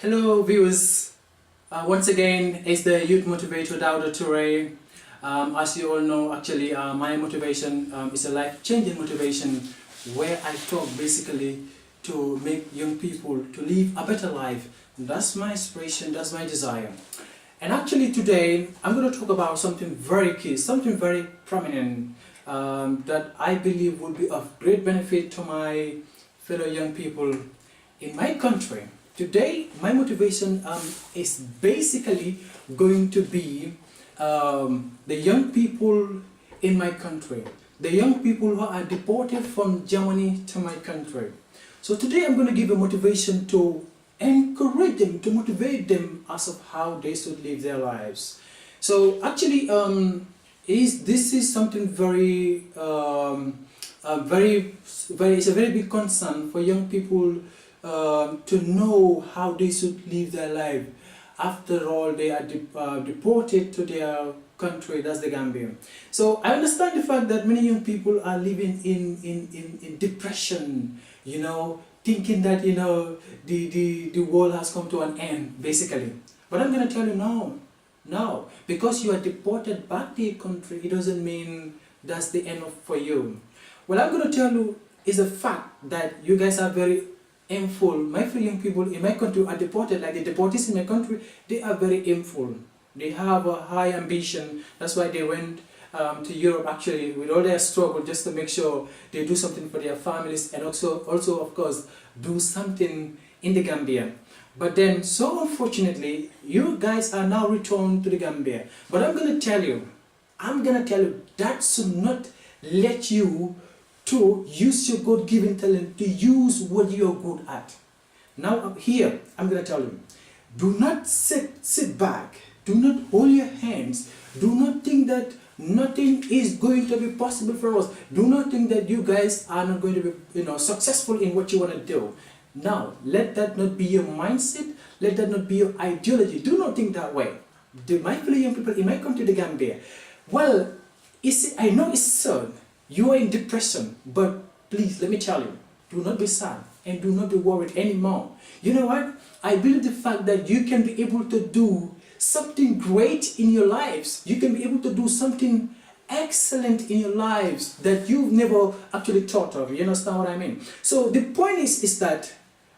Hello viewers, once again it's the youth motivator Dawda Touray. As you all know, actually my motivation is a life-changing motivation where I talk basically to make young people to live a better life. That's my inspiration, that's my desire. And actually today I'm going to talk about something very key, something very prominent that I believe will be of great benefit to my fellow young people in my country. Today, my motivation is basically going to be the young people in my country, the young people who are deported from Germany to my country. So today I'm going to give a motivation to encourage them, to motivate them as of how they should live their lives. So actually, this is something very, it's a very big concern for young people to know how they should live their life. After all, they are deported to their country, that's the Gambia. So I understand the fact that many young people are living in depression, you know, thinking that, you know, the world has come to an end, basically. But I'm going to tell you no, because you are deported back to your country, it doesn't mean that's the end for you. What I'm going to tell you is a fact that you guys are very aimful. My fellow young people in my country are deported, like the deportees in my country, they are very aimful. They have a high ambition. That's why they went to Europe actually with all their struggle just to make sure they do something for their families and also of course do something in the Gambia. But then so unfortunately you guys are now returned to the Gambia. But I'm gonna tell you that should not let you to use your God-given talent, to use what you're good at. Now here, I'm going to tell you, do not sit back, do not hold your hands, do not think that nothing is going to be possible for us, do not think that you guys are not going to be, you know, successful in what you want to do. Now, let that not be your mindset, let that not be your ideology, do not think that way. My fellow young people in my country, the Gambia, well, I know it's sad. You are in depression, but please, let me tell you, do not be sad and do not be worried anymore. You know what? I believe the fact that you can be able to do something great in your lives. You can be able to do something excellent in your lives that you've never actually thought of. You understand what I mean? So the point is that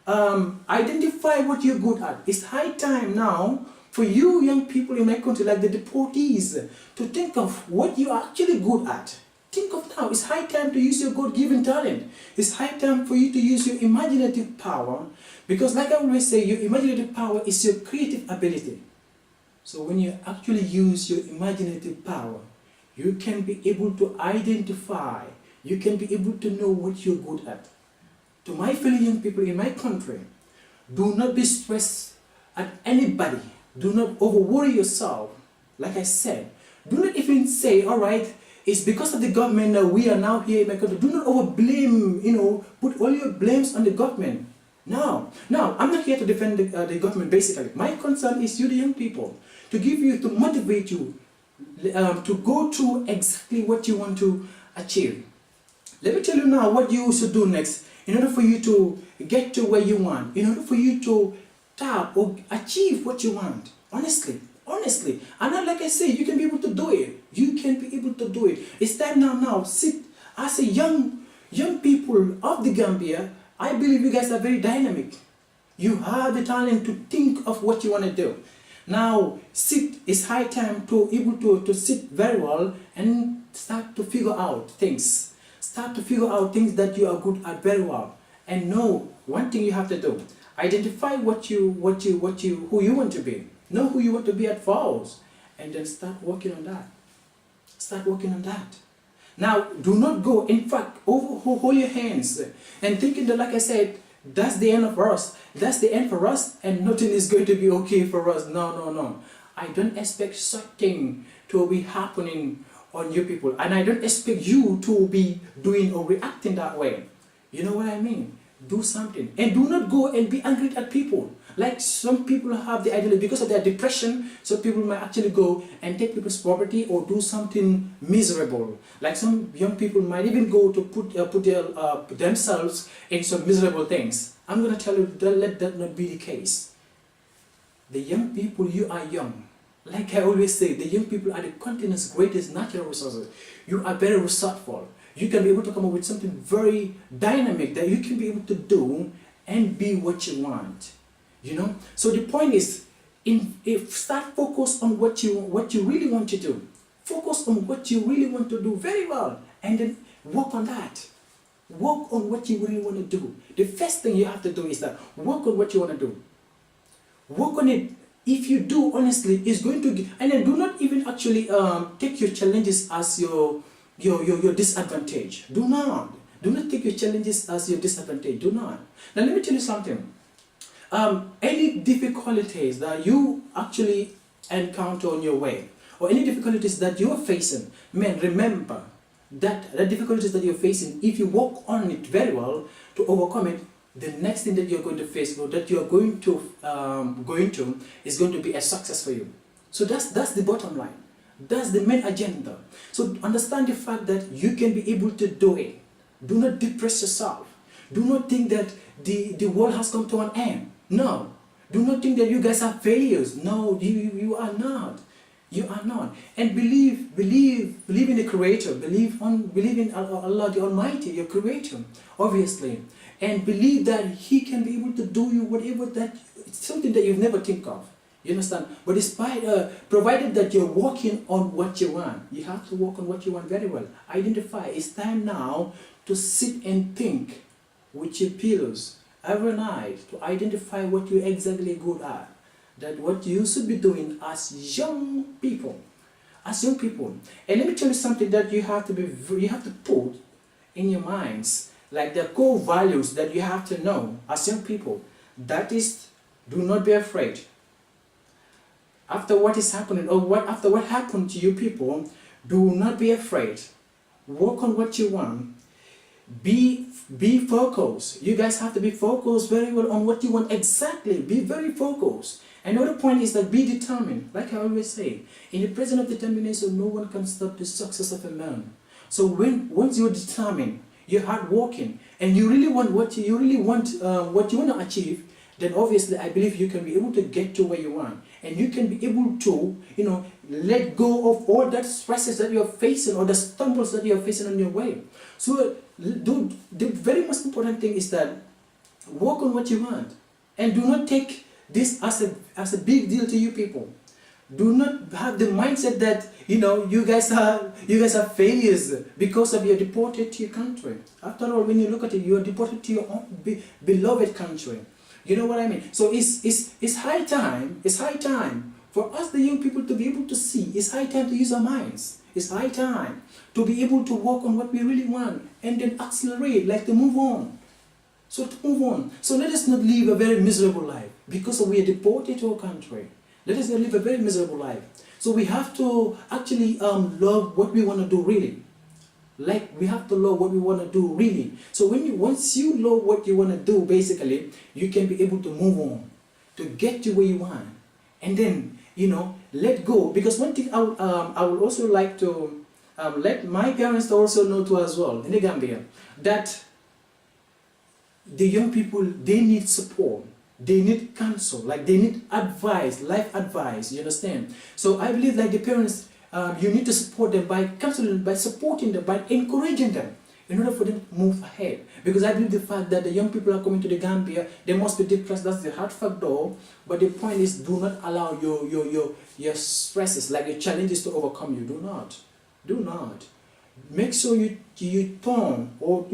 identify what you're good at. It's high time now for you young people in my country, like the deportees, to think of what you are actually good at. Think of now, it's high time to use your God-given talent. It's high time for you to use your imaginative power, because like I always say, your imaginative power is your creative ability. So when you actually use your imaginative power, you can be able to identify, you can be able to know what you're good at. To my fellow young people in my country, do not be stressed at anybody. Do not over-worry yourself. Like I said, do not even say, all right, it's because of the government that we are now here in my country. Do not over-blame, you know, put all your blames on the government. No, I'm not here to defend the government basically. My concern is you, the young people, to give you, to motivate you, to go through exactly what you want to achieve. Let me tell you now what you should do next in order for you to get to where you want, in order for you to tap or achieve what you want, honestly. And not like I say, you can be able to do it. You can be able to do it. It's time now. Sit as a young people of the Gambia. I believe you guys are very dynamic. You have the talent to think of what you want to do. Now, sit. It's high time to able to sit very well and start to figure out things. Start to figure out things that you are good at very well. And know one thing you have to do. Identify who you want to be. Know who you want to be at first, and then start working on that. Start working on that. Now, do not go, in fact, hold your hands and thinking that, like I said, that's the end of us. That's the end for us, and nothing is going to be okay for us. No. I don't expect such thing to be happening on you people, and I don't expect you to be doing or reacting that way. You know what I mean? Do something, and do not go and be angry at people. Like some people have the idea because of their depression, so people might actually go and take people's property or do something miserable. Like some young people might even go to put themselves in some miserable things. I'm going to tell you, let that not be the case. The young people, you are young. Like I always say, the young people are the continent's greatest natural resources. You are very resourceful. You can be able to come up with something very dynamic that you can be able to do and be what you want. You know? So the point is, if start focus on what you really want to do. Focus on what you really want to do very well, and then work on that. Work on what you really want to do. The first thing you have to do is that work on what you want to do. Work on it. If you do, honestly, it's going to give, and then do not even actually take your challenges as your disadvantage. Do not take your challenges as your disadvantage. Do not. Now let me tell you something. Any difficulties that you actually encounter on your way, or any difficulties that you are facing, man, remember that the difficulties that you're facing, if you work on it very well to overcome it, the next thing that you're going to face, or that you're going to is going to be a success for you. So that's the bottom line. That's the main agenda. So understand the fact that you can be able to do it. Do not depress yourself. Do not think that the world has come to an end. No. Do not think that you guys are failures. No, you are not. You are not. And believe in the Creator. Believe in Allah the Almighty, your Creator, obviously. And believe that He can be able to do you whatever that, it's something that you've never think of. You understand? But despite, provided that you're working on what you want, you have to work on what you want very well. Identify. It's time now to sit and think with your pillows every night to identify what you're exactly good at. That what you should be doing as young people. As young people. And let me tell you something that you have to put in your minds. Like the core values that you have to know as young people. That is, do not be afraid. After what is happening, or after what happened to you people, do not be afraid. Work on what you want. Be focused. You guys have to be focused very well on what you want exactly. Be very focused. Another point is that be determined. Like I always say, in the presence of determination, no one can stop the success of a man. So once you're determined, you're hardworking, and you really want what you want to achieve, then obviously I believe you can be able to get to where you want, and you can be able to, let go of all that stresses that you're facing, or the stumbles that you're facing on your way. So the very most important thing is that work on what you want, and do not take this as a big deal to you people. Do not have the mindset that you guys are failures because of you're deported to your country. After all, when you look at it, you are deported to your own beloved country. You know what I mean? So it's high time. It's high time for us, the young people, to be able to see. It's high time to use our minds. It's high time to be able to work on what we really want, and then accelerate, like to move on. So to move on. So let us not live a very miserable life because we are deported to our country. Let us not live a very miserable life. So we have to actually love what we want to do really. Like we have to love what we want to do really. So once you love what you want to do, basically, you can be able to move on, to get to where you want, and then let go. Because one thing I would also like to let my parents also know too as well in the Gambia, that the young people, they need support. They need counsel, like they need advice, life advice, you understand? So I believe like the parents, you need to support them by counseling, by supporting them, by encouraging them in order for them to move ahead. Because I believe the fact that the young people are coming to the Gambia, they must be depressed, that's the hard factor. But the point is, do not allow your stresses, like your challenges to overcome you. Do not. Make sure you turn, or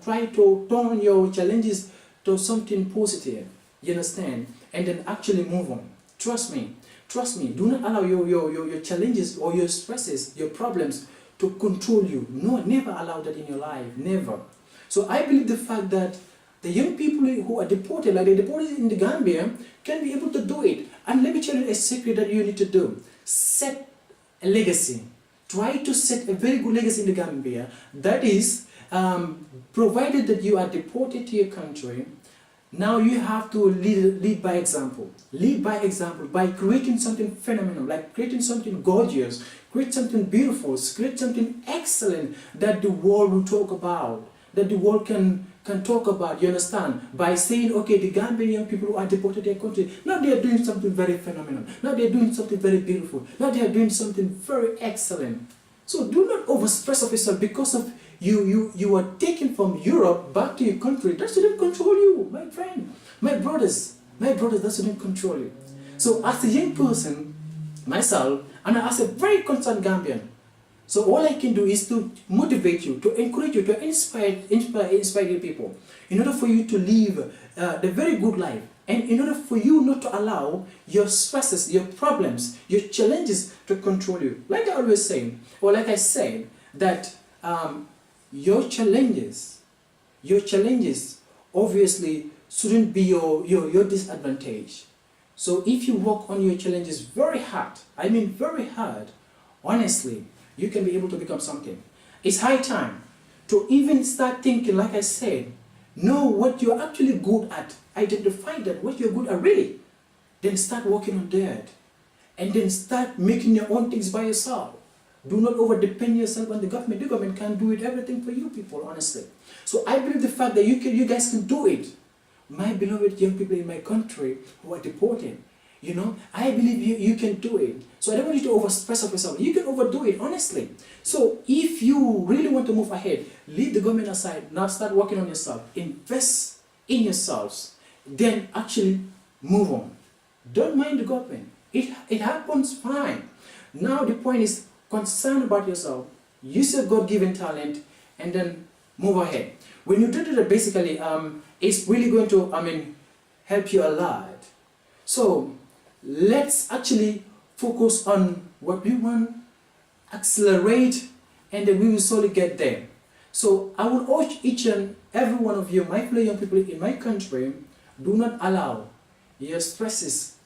try to turn your challenges to something positive. You understand? And then actually move on. Trust me. Do not allow your challenges or your stresses, your problems to control you. No, never allow that in your life. Never. So I believe the fact that the young people who are deported, like the deportees in the Gambia, can be able to do it. And let me tell you a secret that you need to do. Set a legacy. Try to set a very good legacy in the Gambia. That is, provided that you are deported to your country, now you have to lead by example. Lead by example by creating something phenomenal, like creating something gorgeous, create something beautiful, create something excellent that the world will talk about, that the world can can talk about, you understand, by saying, okay, the Gambian young people who are deported their country, now they are doing something very phenomenal, now they are doing something very beautiful, now they are doing something very excellent. So do not overstress of yourself because of you are taken from Europe back to your country. That shouldn't control you, my friend, my brothers, that shouldn't control you. So as a young person, myself, and as a very concerned Gambian, so all I can do is to motivate you, to encourage you, to inspire your people, in order for you to live the very good life, and in order for you not to allow your stresses, your problems, your challenges to control you. Like I always say, or like I said, that your challenges obviously shouldn't be your disadvantage. So if you work on your challenges very hard, I mean very hard, honestly, you can be able to become something. It's high time to even start thinking, like I said, know what you're actually good at, identify that what you're good at really, then start working on that, and then start making your own things by yourself. Do not over depend yourself on the government. The government can't do it everything for you people, honestly. So I believe the fact that you guys can do it. My beloved young people in my country who are deported, you know, I believe you can do it. So I don't want you to overstress of yourself. You can overdo it, honestly. So if you really want to move ahead, leave the government aside. Now start working on yourself. Invest in yourselves. Then actually move on. Don't mind the government. It happens fine. Now the point is concern about yourself. Use your God-given talent and then move ahead. When you do that, basically, it's really going to, help you a lot. So let's actually focus on what we want, accelerate, and then we will slowly get there. So I will urge each and every one of you, my fellow young people in my country, do not allow your stresses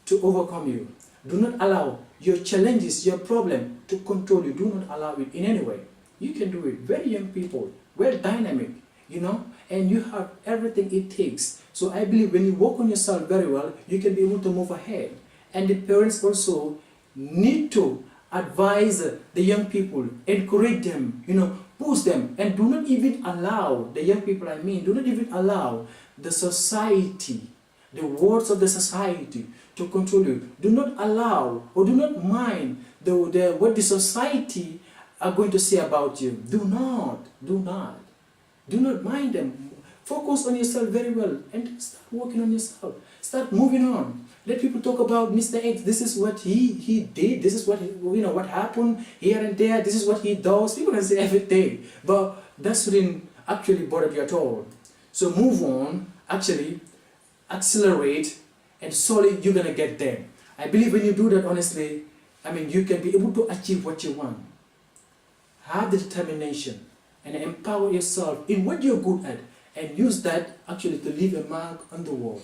to overcome you. Do not allow your challenges, your problem to control you. Do not allow it in any way. You can do it. Very young people, very dynamic, you know, and you have everything it takes. So I believe when you work on yourself very well, you can be able to move ahead. And the parents also need to advise the young people, encourage them, you know, push them, and do not even allow the young people, do not even allow the society, the words of the society to control you. Do not allow or do not mind what the society are going to say about you. Do not mind them. Focus on yourself very well and start working on yourself. Start moving on. Let people talk about Mr. X. This is what he did. This is what what happened here and there. This is what he does. People can say everything, but that shouldn't actually bother you at all. So move on. Actually, accelerate, and slowly you're gonna get there. I believe when you do that, honestly, you can be able to achieve what you want. Have the determination and empower yourself in what you're good at, and use that actually to leave a mark on the world.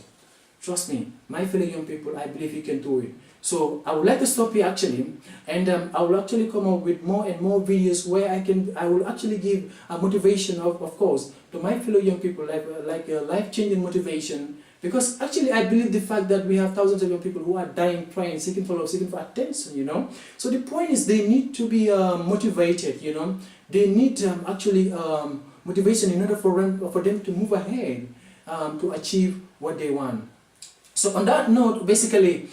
Trust me, my fellow young people, I believe you can do it. So I would like to stop here actually, and I will actually come up with more and more videos where I will actually give a motivation of course to my fellow young people, like a life-changing motivation. Because actually I believe the fact that we have thousands of young people who are dying, trying, seeking for love, seeking for attention, you know. So the point is they need to be motivated, you know. They need motivation in order for them to move ahead, to achieve what they want. So on that note, basically,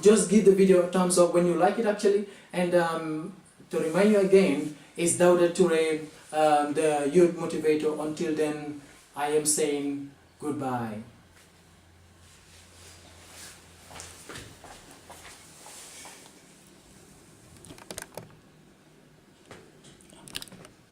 just give the video a thumbs up when you like it actually. And to remind you again, it's Dawda Touray, the Youth Motivator. Until then, I am saying goodbye.